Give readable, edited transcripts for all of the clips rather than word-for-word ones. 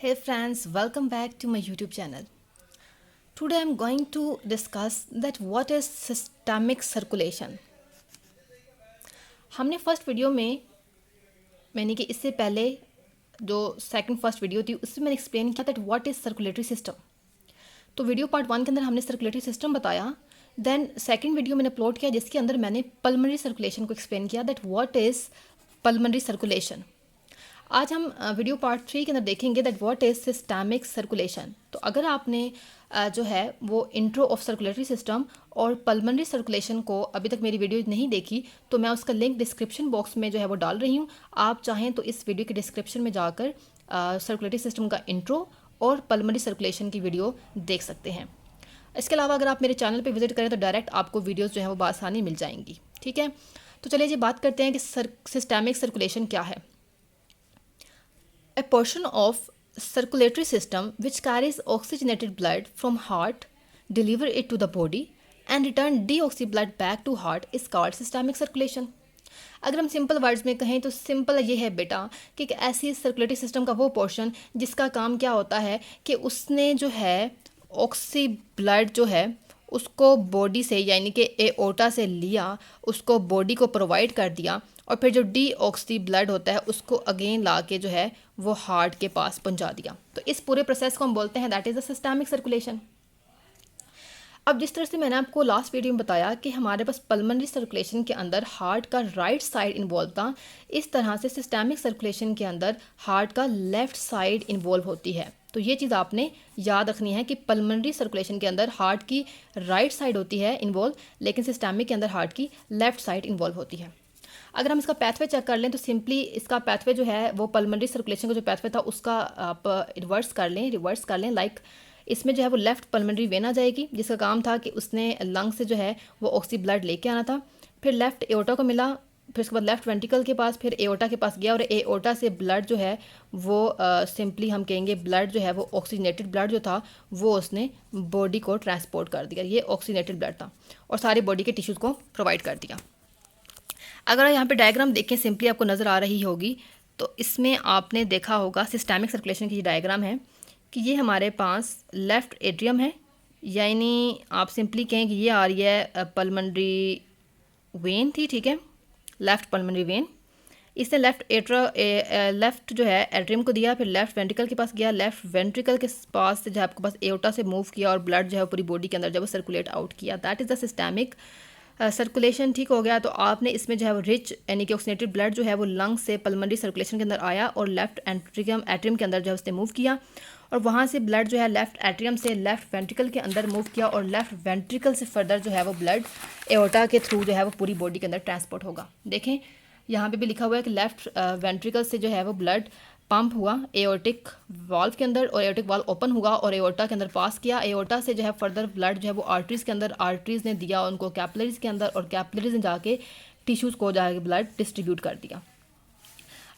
Hey friends, welcome back to my YouTube channel. Today I'm going to discuss that what is systemic circulation. हमने first video में मैंने कि इससे पहले जो सेकंड फर्स्ट वीडियो थी उसमें मैंने एक्सप्लेन किया that what is circulatory system. तो वीडियो पार्ट 1 के अंदर हमने सर्कुलेटरी सिस्टम बताया. देन सेकंड वीडियो मैंने अपलोड किया जिसके अंदर मैंने पल्मोनरी सर्कुलेशन को एक्सप्लेन किया that what is pulmonary circulation. आज हम वीडियो पार्ट 3 के अंदर देखेंगे that what is systemic circulation. तो अगर आपने जो है वो इंट्रो ऑफ सर्कुलेटरी सिस्टम और पल्मोनरी सर्कुलेशन को अभी तक मेरी वीडियो नहीं देखी तो मैं उसका लिंक डिस्क्रिप्शन बॉक्स में जो है वो डाल रही हूँ. आप चाहें तो इस वीडियो के डिस्क्रिप्शन में जाकर सर्कुलेटरी सिस्टम का इंट्रो और पल्मोनरी सर्कुलेशन की वीडियो देख सकते हैं. इसके अलावा अगर आप मेरे चैनल पे विजिट करें तो डायरेक्ट आपको वीडियोस जो है वो बआसानी मिल जाएंगी. ठीक है, तो चलिए जी बात करते हैं कि सिस्टमिक सर्कुलेशन क्या है. A portion of circulatory system which carries oxygenated blood from heart, deliver it to the body and return deoxy blood back to heart is called systemic circulation. अगर हम सिंपल वर्ड्स में कहें तो simple ये है बेटा कि एक ऐसी सर्कुलेटरी सिस्टम का वो पोर्शन जिसका काम क्या होता है कि उसने जो है ऑक्सी ब्लड जो है उसको बॉडी से यानी कि एओर्टा से लिया, उसको बॉडी को प्रोवाइड कर दिया और फिर जो डीऑक्सी ब्लड होता है उसको अगेन ला के जो है वो हार्ट के पास पहुंचा दिया. तो इस पूरे प्रोसेस को हम बोलते हैं that is a systemic circulation. अब जिस तरह से मैंने आपको लास्ट वीडियो में बताया कि हमारे पास पल्मोनरी सर्कुलेशन के अंदर हार्ट का राइट साइड इन्वॉल्व था, इस तरह से सिस्टमिक सर्कुलेशन के अंदर हार्ट का लेफ़्ट साइड इन्वॉल्व होती है. तो ये चीज़ आपने याद रखनी है कि पल्मोनरी सर्कुलेशन के अंदर हार्ट की राइट साइड होती है इन्वॉल्व, लेकिन सिस्टमिक के अंदर हार्ट की लेफ़्ट साइड इन्वॉल्व होती है. अगर हम इसका पैथवे चेक कर लें तो सिंपली इसका पैथवे जो है वो पल्मोनरी सर्कुलेशन का जो पैथवे था उसका आप रिवर्स कर लें. लाइक इसमें जो है वो लेफ़्ट पल्मोनरी वेन आ जाएगी जिसका काम था कि उसने लंग से जो है वो ऑक्सी ब्लड लेके आना था. फिर लेफ़्ट एओर्टा को मिला, फिर उसके बाद लेफ़्ट वेंट्रिकल के पास, फिर एओर्टा के पास गया और एओर्टा से ब्लड जो है वो सिंपली हम कहेंगे ब्लड जो है वो ऑक्सीजनेटेड ब्लड जो था वो उसने बॉडी को ट्रांसपोर्ट कर दिया. ये ऑक्सीजनेटेड ब्लड था और सारी बॉडी के टिश्यूज़ को प्रोवाइड कर दिया. अगर यहाँ पे डायग्राम देखें सिंपली आपको नज़र आ रही होगी तो इसमें आपने देखा होगा सिस्टमिक सर्कुलेशन की डायग्राम है कि ये हमारे पास लेफ़्ट एट्रियम है, यानी आप सिंपली कहें कि ये आ रही है पल्मोनरी वेन थी. ठीक है, लेफ़्ट पल्मोनरी वेन. इसने लेफ़्ट जो है एट्रियम को दिया, फिर लेफ़्ट वेंट्रिकल के पास गया, लेफ़्ट वेंट्रिकल के पास से जो है आपके पास एओर्टा से मूव किया और ब्लड जो है पूरी बॉडी के अंदर जब सर्कुलेट आउट किया. That is the systemic circulation. ठीक हो गया. तो आपने इसमें जो है वो रिच यानी कि ऑक्सीजनेटेड ब्लड जो है वो लंग से पल्मोनरी सर्कुलेशन के अंदर आया और लेफ्ट एट्रियम के अंदर जो है उसने मूव किया और वहाँ से ब्लड जो है लेफ्ट एट्रियम से लेफ्ट वेंट्रिकल के अंदर मूव किया और लेफ्ट वेंट्रिकल से फर्दर जो है वो ब्लड एओर्टा के थ्रू जो है वो पूरी बॉडी के अंदर ट्रांसपोर्ट होगा. देखें यहाँ पे भी लिखा हुआ है कि लेफ्ट वेंट्रिकल से जो है वो ब्लड पंप हुआ एओर्टिक वाल्व के अंदर और एओर्टिक वाल्व ओपन हुआ और एओर्टा के अंदर पास किया. एओर्टा से जो है फर्दर ब्लड जो है वो आर्टरीज़ के अंदर, आर्टरीज़ ने दिया उनको कैपिलरीज़ के अंदर और कैपिलरीज़ ने जाके टिश्यूज़ को जाके ब्लड डिस्ट्रीब्यूट कर दिया.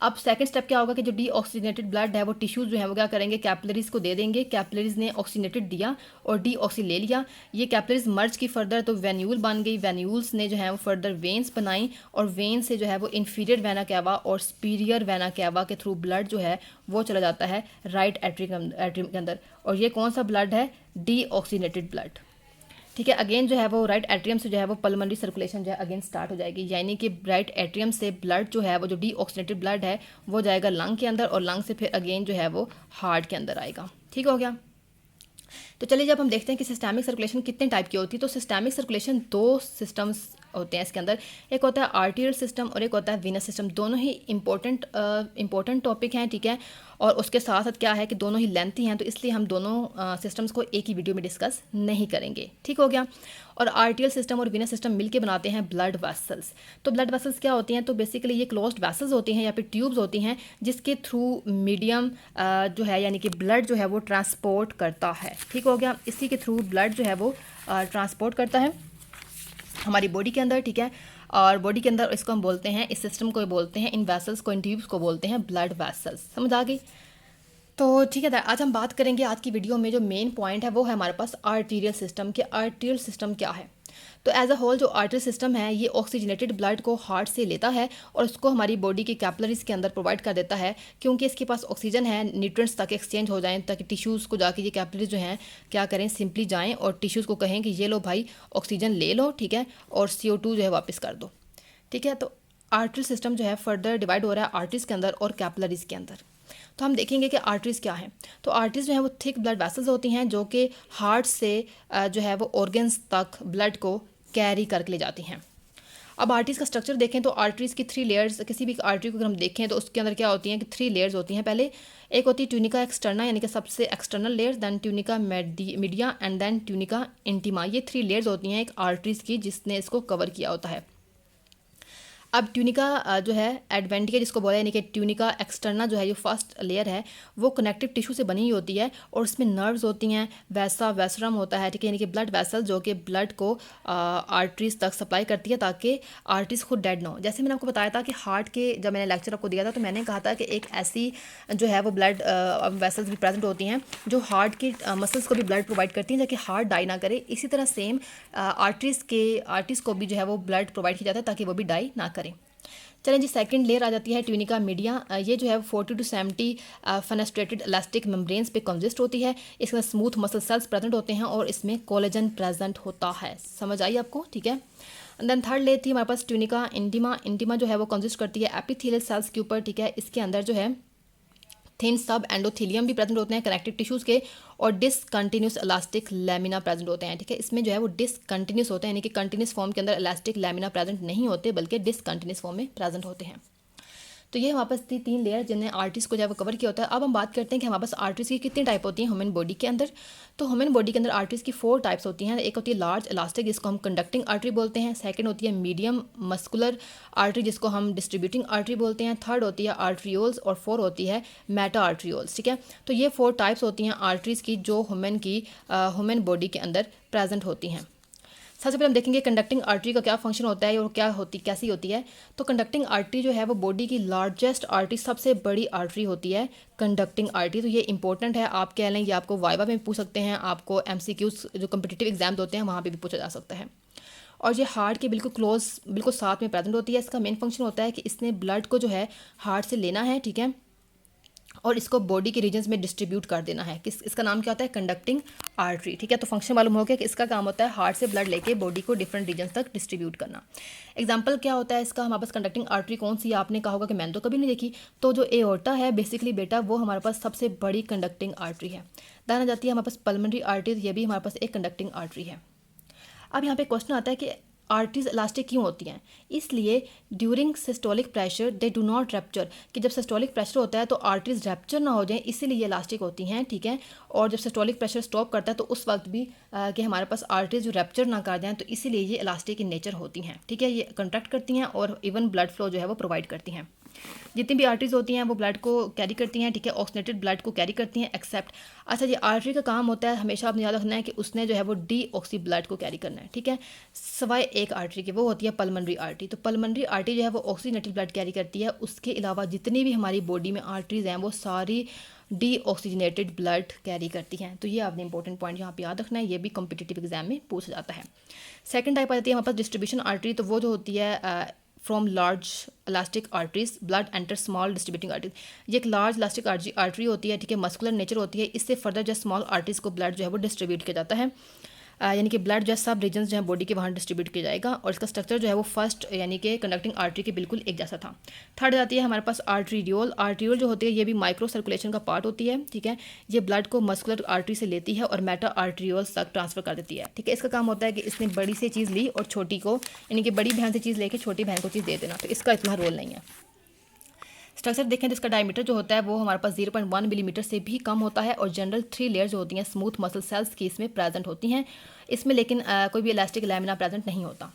अब सेकंड स्टेप क्या होगा कि जो डीऑक्सीजनेटेड ब्लड है वो टिश्यूज़ जो है वो क्या करेंगे कैपिलरीज़ को दे देंगे. कैपिलरीज़ ने ऑक्सीजनेटेड दिया और डीऑक्सी ले लिया. ये कैपिलरीज़ मर्ज की फर्दर तो वेन्यूल बन गई. वेन्यूल्स ने जो है वो फर्दर वेन्स बनाई और वेन से जो है वो इन्फीरियर वेना कैवा और सुपीरियर वेना कैवा के थ्रू ब्लड जो है वो चला जाता है राइट एट्रियम के अंदर. और ये कौन सा ब्लड है? Deoxygenated blood. ठीक है, अगेन जो है वो राइट एट्रियम से जो है वो पल्मोनरी सर्कुलेशन जो है अगेन स्टार्ट हो जाएगी, यानी कि राइट एट्रियम से ब्लड जो है वो जो डीऑक्सीजनेटेड ब्लड है वो जाएगा लंग के अंदर और लंग से फिर अगेन जो है वो हार्ट के अंदर आएगा. ठीक हो गया. तो चलिए जब हम देखते हैं कि सिस्टमिक सर्कुलेशन कितने टाइप की होती है तो सिस्टमिक सर्कुलेशन दो सिस्टम्स होते हैं इसके अंदर. एक होता है आर्टीरियल सिस्टम और एक होता है वीनस सिस्टम. दोनों ही इंपॉर्टेंट टॉपिक हैं. ठीक है, और उसके साथ साथ क्या है कि दोनों ही लेंथी हैं तो इसलिए हम दोनों सिस्टम्स को एक ही वीडियो में डिस्कस नहीं करेंगे. ठीक हो गया. और आर्टीरियल सिस्टम और वीनस सिस्टम मिलके बनाते हैं ब्लड वेसल्स. तो ब्लड वेसल्स क्या होती हैं? तो बेसिकली ये क्लोज्ड वेसल्स होती हैं या फिर ट्यूब्स होती हैं जिसके थ्रू मीडियम जो है यानी कि ब्लड जो है वो ट्रांसपोर्ट करता है. ठीक हो गया. इसी के थ्रू ब्लड जो है वो ट्रांसपोर्ट करता है हमारी बॉडी के अंदर. ठीक है, और बॉडी के अंदर इसको हम बोलते हैं, इस सिस्टम को बोलते हैं, इन वेसल्स को, इन ट्यूब्स को बोलते हैं ब्लड वेसल्स. समझ आ गई? तो ठीक है, आज हम बात करेंगे आज की वीडियो में जो मेन पॉइंट है वो है हमारे पास आर्टीरियल सिस्टम. कि आर्टीरियल सिस्टम क्या है. तो एज अ होल जो आर्टरी सिस्टम है ये ऑक्सीजनेटेड ब्लड को हार्ट से लेता है और उसको हमारी बॉडी के कैपिलरीज के अंदर प्रोवाइड कर देता है, क्योंकि इसके पास ऑक्सीजन है, न्यूट्रिएंट्स ताकि एक्सचेंज हो जाएं, ताकि टिश्यूज़ को जाके ये कैपिलरीज जो हैं क्या करें, सिंपली जाएं और टिश्यूज़ को कहें कि ये लो भाई ऑक्सीजन ले लो, ठीक है, और CO2 जो है वापस कर दो, ठीक है। तो आर्टरी सिस्टम जो है फर्दर डिवाइड हो रहा है आर्टरीज के अंदर और कैपिलरीज के अंदर। तो हम देखेंगे कि आर्टरीज क्या है। तो आर्टरीज जो है वो थिक ब्लड वेसल्स होती हैं जो कि हार्ट से जो है वो ऑर्गन्स तक ब्लड को कैरी करके ले जाती हैं। अब आर्टरीज का स्ट्रक्चर देखें तो आर्टरीज की 3 लेयर्स, किसी भी आर्टरी को अगर हम देखें तो उसके अंदर क्या होती हैं कि 3 लेयर्स होती हैं। पहले एक होती है ट्यूनिका एक्सटर्ना, यानी कि सबसे external layer, then tunica media and then tunica intima. ये 3 लेयर्स होती हैं एक आर्टरीज की जिसने इसको कवर किया होता है। अब ट्यूनिका जो है एडवेंटिका जिसको बोला है, यानी कि ट्यूनिका एक्सटर्ना जो है जो फर्स्ट लेयर है वो कनेक्टिव टिश्यू से बनी हुई होती है और उसमें नर्व्स होती हैं, वेसरम होता है, ठीक है, यानी कि ब्लड वेसल जो कि ब्लड को आर्टरीज तक सप्लाई करती है ताकि आर्टरीज खुद डेड ना हो। जैसे मैंने आपको बताया था कि हार्ट के जब मैंने लेक्चर आपको दिया था तो मैंने कहा था कि एक ऐसी जो है वो ब्लड वेसल्स भी प्रेजेंट होती हैं जो हार्ट के मसल्स को भी ब्लड प्रोवाइड करती हैं ताकि हार्ट डाई ना करे। इसी तरह सेम आर्टरीज को भी जो है वो ब्लड प्रोवाइड किया जाता है ताकि वो भी डाई ना करें। चलें जी, सेकंड लेयर आ जाती है ट्यूनिका मीडिया। ये जो है 40 to 70 फेनेस्ट्रेटेड इलास्टिक मेम्ब्रेन्स पे कंसिस्ट होती है। इसमें स्मूथ मसल सेल्स प्रेजेंट होते हैं और इसमें कोलेजन प्रेजेंट होता है। समझ आई आपको, ठीक है। देन थर्ड लेयर थी हमारे पास ट्यूनिका इंटीमा। इंटीमा जो है वो कंसिस्ट करती है एपिथेलियल सेल्स के ऊपर, ठीक है। इसके अंदर जो है थिन सब एंडोथीलियम भी प्रेजेंट होते हैं कनेक्टिव टिश्यूज़ के, और डिसकंटिन्यूस इलास्टिक लेमिना प्रेजेंट होते हैं, ठीक है। इसमें जो है वो डिसकंटिन्यूस होते हैं, यानी कि कंटिन्यूस फॉर्म के अंदर इलास्टिक लेमिना प्रेजेंट नहीं होते बल्कि डिसकंटिन्यूस फॉर्म में प्रेजेंट होते हैं। तो ये हमारे पास थी 3 लेयर जिन्हें आर्टरीज को जो है वो कवर किया होता है। अब हम बात करते हैं कि हमारे पास आर्टरीज की कितनी टाइप होती हैं ह्यूमन बॉडी के अंदर। तो ह्यूमन बॉडी के अंदर आर्टरीज की 4 टाइप्स होती हैं। एक होती है लार्ज इलास्टिक जिसको हम कंडक्टिंग आर्टरी बोलते हैं, सेकंड होती है मीडियम मस्कुलर आर्टरी जिसको हम डिस्ट्रीब्यूटिंग आर्टरी बोलते हैं, थर्ड होती है आर्ट्रियोल्स और 4 होती है मेटा आर्ट्रियोल्स, ठीक है। तो ये 4 टाइप्स होती हैं आर्टरीज की जो ह्यूमन बॉडी के अंदर प्रेजेंट होती हैं। सबसे पहले हम देखेंगे कंडक्टिंग आर्टरी का क्या फंक्शन होता है और कैसी होती है। तो कंडक्टिंग आर्टरी जो है वो बॉडी की लार्जेस्ट आर्टरी, सबसे बड़ी आर्टरी होती है कंडक्टिंग आर्टरी। तो ये इंपॉर्टेंट है, आप कह लें ये आपको वाइवा में पूछ सकते हैं, आपको MCQs जो कम्पिटिटिव एग्जाम होते हैं वहाँ पर भी पूछा जा सकता है। और ये हार्ट के बिल्कुल क्लोज, बिल्कुल साथ में प्रेजेंट होती है। इसका मेन फंक्शन होता है कि इसने ब्लड को जो है हार्ट से लेना है, ठीक है, और इसको बॉडी के रीजन्स में डिस्ट्रीब्यूट कर देना है। इसका नाम क्या होता है, कंडक्टिंग आर्टरी, ठीक है। तो फंक्शन मालूम हो गया कि इसका काम होता है हार्ट से ब्लड लेके बॉडी को डिफरेंट रीजन्स तक डिस्ट्रीब्यूट करना। एग्जांपल क्या होता है इसका, हमारे पास कंडक्टिंग आर्टरी कौन सी है, आपने कहा होगा कि मैंने तो कभी नहीं देखी। तो जो एओर्टा है बेसिकली बेटा वो हमारे पास सबसे बड़ी कंडक्टिंग आर्टरी है। देन आ जाती है हमारे पास पल्मोनरी आर्टरी, ये भी हमारे पास एक कंडक्टिंग आर्टरी है। अब यहाँ पे क्वेश्चन आता है कि आर्टरीज इलास्टिक क्यों होती हैं। इसलिए during systolic pressure they do not rapture, कि जब सिस्टोलिक प्रेशर होता है तो आर्टरीज रैप्चर ना हो जाए, इसीलिए इलास्टिक होती हैं, ठीक है। और जब सिस्टोलिक प्रेशर स्टॉप करता है तो उस वक्त भी कि हमारे पास आर्टरीज जो रैप्चर ना कर जाएँ, तो इसीलिए ये इलास्टिक इन नेचर होती हैं, ठीक है। ये कंट्रैक्ट करती हैं और इवन ब्लड फ्लो जो है वो प्रोवाइड करती हैं। जितनी भी आर्टरीज होती हैं वो ब्लड को कैरी करती हैं, ठीक है, ऑक्सीनेटेड ब्लड को कैरी करती हैं एक्सेप्ट, अच्छा जी, आर्टरी का काम होता है हमेशा आपने याद रखना है कि उसने जो है वो डीऑक्सी ब्लड को कैरी करना है, ठीक है, सवाए एक आर्टरी की, वो होती है पल्मोनरी आर्टरी। तो पल्मोनरी आर्टरी जो है वो ऑक्सीनेटेड ब्लड कैरी करती है। उसके अलावा जितनी भी हमारी बॉडी में आर्टरीज हैं वो सारी डीऑक्सीजनेटेड ब्लड कैरी करती हैं। तो ये आपने इंपॉर्टेंट पॉइंट यहाँ पे याद रखना है, ये भी कॉम्पिटिटिव एग्जाम में पूछा जाता है। सेकंड टाइप आ जाती है हमारे पास डिस्ट्रीब्यूशन आर्टरी। तो वो जो होती है from large elastic arteries blood enter small distributing arteries. ये एक लार्ज इलास्टिक आर्टरी होती है, ठीक है, मस्कुलर नेचर होती है। इससे फर्दर जो स्मॉल आर्टरीज को ब्लड जो है वो डिस्ट्रीब्यूट किया जाता है, यानी कि ब्लड जो है सब रीजन्स जो है बॉडी के वहाँ डिस्ट्रीब्यूट किया जाएगा। और इसका स्ट्रक्चर जो है वो फर्स्ट यानी कि कंडक्टिंग आर्टरी के बिल्कुल एक जैसा था। थर्ड आती है हमारे पास आर्टरीडियोल। आर्टरीडियोल जो होती है ये भी माइक्रो सर्कुलेशन का पार्ट होती है, ठीक है। ये ब्लड को मस्कुलर आर्टरी से लेती है और मेटा आर्टरियोल्स तक ट्रांसफर कर देती है, ठीक है। इसका काम होता है कि इसने बड़ी से चीज़ ली और छोटी को, यानी कि बड़ी बहन से चीज़ लेके छोटी बहन को चीज़ दे देना, तो इसका इतना रोल नहीं है। स्ट्रक्चर देखें तो इसका डायमीटर जो होता है वो हमारे पास 0.1 मिलीमीटर से भी कम होता है। और जनरल 3 लेयर जो होती हैं स्मूथ मसल सेल्स की इसमें प्रेजेंट होती हैं, इसमें लेकिन कोई भी इलास्टिक लैमिना प्रेजेंट नहीं होता।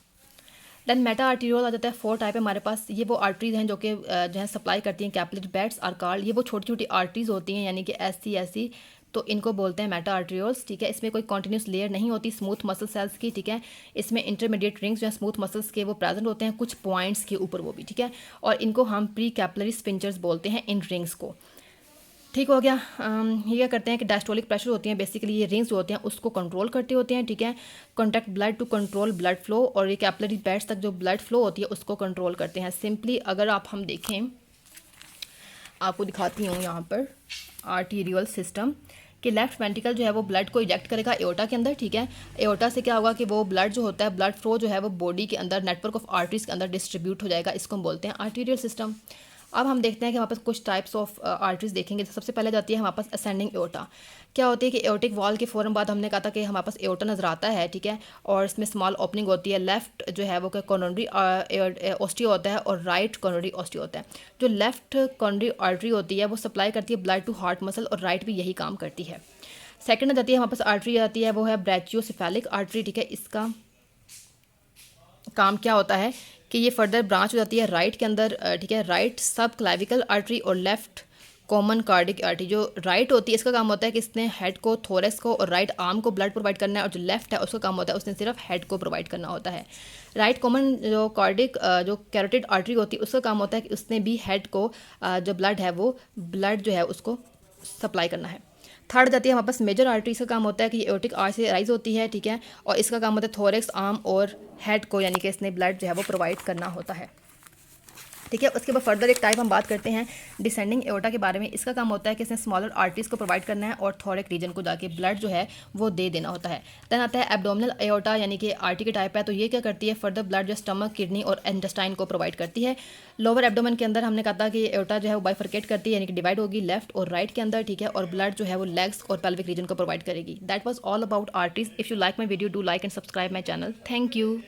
देन मेटा आर्टीरियोल आ जाता है। 4 टाइप है हमारे पास। ये वो आर्टरीज हैं जो कि जो है सप्लाई करती हैं कैपिलरी बेड्स आर कॉल्ड। ये वो छोटी छोटी आर्टरीज होती हैं, यानी कि ऐसी तो इनको बोलते हैं मेटा आर्टरियोल्स, ठीक है। इसमें कोई कॉन्टिन्यूस लेयर नहीं होती स्मूथ मसल सेल्स की, ठीक है। इसमें इंटरमीडिएट रिंग्स जो है स्मूथ मसल्स के वो प्रेजेंट होते हैं, कुछ पॉइंट्स के ऊपर वो भी, ठीक है। और इनको हम प्री कैपिलरी स्फिंक्टर्स बोलते हैं इन रिंग्स को। ठीक हो गया। ये क्या करते हैं कि डायस्टोलिक प्रेशर होती हैं, बेसिकली ये रिंग्स जो होते हैं उसको कंट्रोल करते होते हैं, ठीक है। Contact blood to control blood flow, और ये कैपिलरी बेड्स तक जो ब्लड फ्लो होती है उसको कंट्रोल करते हैं। सिंपली अगर आप हम देखें, आपको दिखाती हूँ यहाँ पर आर्टीरियल सिस्टम कि लेफ्ट वेंट्रिकल जो है वो ब्लड को इजेक्ट करेगा एओर्टा के अंदर, ठीक है। एओर्टा से क्या होगा कि वो ब्लड जो होता है, ब्लड फ्लो जो है वो बॉडी के अंदर नेटवर्क ऑफ आर्टरीज के अंदर डिस्ट्रीब्यूट हो जाएगा, इसको हम बोलते हैं आर्टीरियल सिस्टम। अब हम देखते हैं कि हमारे पास कुछ टाइप्स ऑफ आर्टरीज देखेंगे। तो सबसे पहले जाती है हमारे पास असेंडिंग एओर्टा। क्या होती है कि एओर्टिक वॉल के फ़ौरन बाद हमने कहा था कि हमारे पास एओर्टा नज़र आता है, ठीक है, और इसमें स्मॉल ओपनिंग होती है। लेफ्ट जो है वो कोरोनरी ऑस्टियो होता है और राइट कोरोनरी ऑस्टियो होता है। जो लेफ्ट कोरोनरी आर्टरी होती है वो सप्लाई करती है ब्लड टू हार्ट मसल, और राइट भी यही काम करती है। सेकंड आ जाती है हमारे पास आर्टरी आती है, वो है ब्रैचियोसेफेलिक आर्टरी, ठीक है। इसका काम क्या होता है कि ये फर्दर ब्रांच हो जाती है राइट के अंदर, ठीक है, राइट सब क्लाविकल आर्टरी और लेफ्ट कॉमन कार्डिक आर्टरी। जो राइट होती है इसका काम होता है कि इसने हेड को, थोरेक्स को और राइट आर्म को ब्लड प्रोवाइड करना है, और जो लेफ्ट है उसका काम होता है उसने सिर्फ हेड को प्रोवाइड करना होता है। राइट कॉमन जो कार्डिक जो कैरोटिड आर्टरी होती है उसका काम होता है कि उसने भी हेड को जो ब्लड है वो ब्लड जो है उसको सप्लाई करना है। थर्ड जाती है हमारे पास मेजर आर्टरी। इसका काम होता है कि ये एओर्टिक आर्च से राइज होती है, ठीक है, और इसका काम होता है थोरेक्स, आर्म और हेड को, यानी कि इसने ब्लड जो है वो प्रोवाइड करना होता है, ठीक है। उसके बाद फर्दर एक टाइप हम बात करते हैं डिसेंडिंग एओर्टा के बारे में। इसका काम होता है कि इसने स्मॉलर आर्टरीज को प्रोवाइड करना है और थोरिक रीजन को जाके ब्लड जो है वो दे देना होता है। देन आता है एब्डोमिनल एओर्टा, यानी कि आर्टरी के टाइप है। तो ये क्या करती है, फर्दर ब्लड जो स्टमक, किडनी और इंटेस्टाइन को प्रोवाइड करती है। लोअर एब्डोमेन के अंदर हमने कहा था कि एओर्टा जो है वो बाइफर्केट करती है, यानी कि डिवाइड होगी लेफ्ट और राइट के अंदर, ठीक है, और ब्लड जो है वो लेग्स और पेल्विक रीजन को प्रोवाइड करेगी। That was all about arteries. If you like my video, do like and subscribe my channel. Thank you.